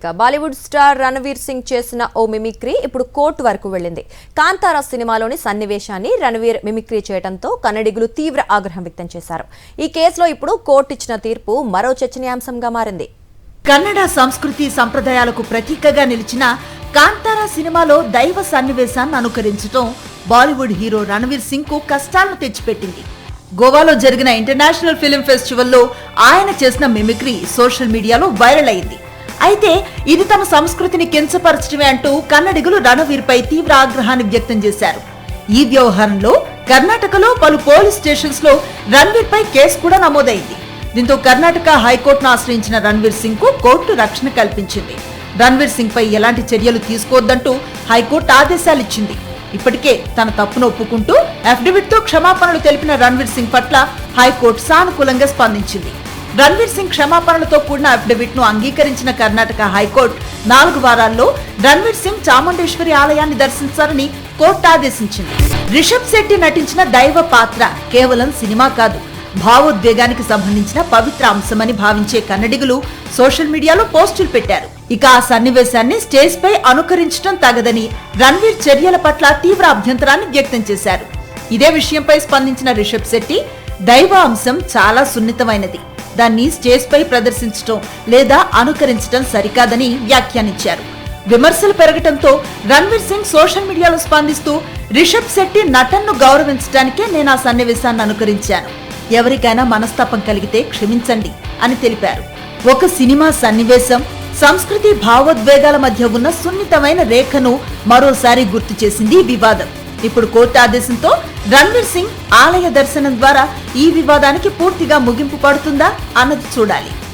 Bollywood star Ranveer Singh చేసిన ఓ mimicry ఇప్పుడు court వరకు వెళ్లింది. కాంతారా సినిమాలోని సన్నివేశాన్ని రణవీర్ మిమిక్రీ చేయడంతో కన్నడిగులు తీవ్ర ఆగ్రహం వ్యక్తం చేశారు. ఈ కేసులో ఇప్పుడు కోర్టు ఇచ్చిన తీర్పు మరో చర్చనీయాంశంగా మారింది. కన్నడ సంస్కృతి సంప్రదాయాలకు ప్రతీకగా నిలిచిన కాంతారా సినిమాలో దైవ సన్నివేశాన్ని అనుకరించడం బాలీవుడ్ హీరో రణవీర్ సింగ్ కు కష్టాలను తెచ్చిపెట్టింది. గోవాలో జరిగిన ఇంటర్నేషనల్ ఫిల్మ్ ఫెస్టివల్లో ఆయన చేసిన మిమిక్రీ సోషల్ మీడియాలో వైరల్ అయింది. అయితే ఇది తమ సంస్కృతిని కించపరచడమే అంటూ కన్నడిగులు రణవీర్ పై తీవ్ర ఆగ్రహాన్ని వ్యక్తం చేశారు. ఈ వ్యవహారంలో కర్ణాటకలో పలు పోలీస్ స్టేషన్స్ లో రణవీర్ పై కేసు కూడా నమోదైంది. దీంతో కర్ణాటక హైకోర్టును ఆశ్రయించిన రణవీర్ సింగ్ కు కోర్టు రక్షణ కల్పించింది. రణవీర్ సింగ్ పై ఎలాంటి చర్యలు తీసుకోవద్దంటూ హైకోర్టు ఆదేశాలిచ్చింది. ఇప్పటికే తన తప్పును ఒప్పుకుంటూ అఫిడవిట్ తో క్షమాపణలు తెలిపిన రణవీర్ సింగ్ పట్ల హైకోర్టు సానుకూలంగా స్పందించింది. రణవీర్ సింగ్ క్షమాపణలతో కూడిన అఫిడవిట్ ను అంగీకరించిన కర్ణాటక హైకోర్టు 4 వారాల్లో రణవీర్ సింగ్ చాముండేశ్వరి ఆలయాన్ని దర్శించాలని కోర్టు ఆదేశించింది. రిషబ్ శెట్టి నటించిన దైవ పాత్ర కేవలం సినిమా కాదు, భావోద్వేగానికి సంబంధించిన పవిత్ర అంశమని భావించే కన్నడిగులు సోషల్ మీడియాలో పోస్టులు పెట్టారు. ఇక ఆ సన్నివేశాన్ని స్టేజ్ పై అనుకరించడం తగదని రణవీర్ చర్యల పట్ల తీవ్ర అభ్యంతరాన్ని వ్యక్తం చేశారు. ఇదే విషయంపై స్పందించిన రిషబ్ శెట్టి దైవ అంశం చాలా సున్నితమైనది, దాన్ని స్టేజ్ పై ప్రదర్శించడం లేదా అనుకరించడం సరికాదని వ్యాఖ్యానించారు. విమర్శలు పెరగటంతో రణవీర్ సింగ్ సోషల్ మీడియాలో స్పందిస్తూ రిషబ్ శెట్టి నటన్ను గౌరవించడానికే నేను ఆ సన్నివేశాన్ని అనుకరించాను, ఎవరికైనా మనస్తాపం కలిగితే క్షమించండి అని తెలిపారు. ఒక సినిమా సన్నివేశం సంస్కృతి భావోద్వేగాల మధ్య ఉన్న సున్నితమైన రేఖను మరోసారి గుర్తు చేసింది ఈ వివాదం. ఇప్పుడు కోర్టు ఆదేశంతో రణవీర్ సింగ్ ఆలయ దర్శనం ద్వారా ఈ వివాదానికి పూర్తిగా ముగింపు పడుతుందా అన్నది చూడాలి.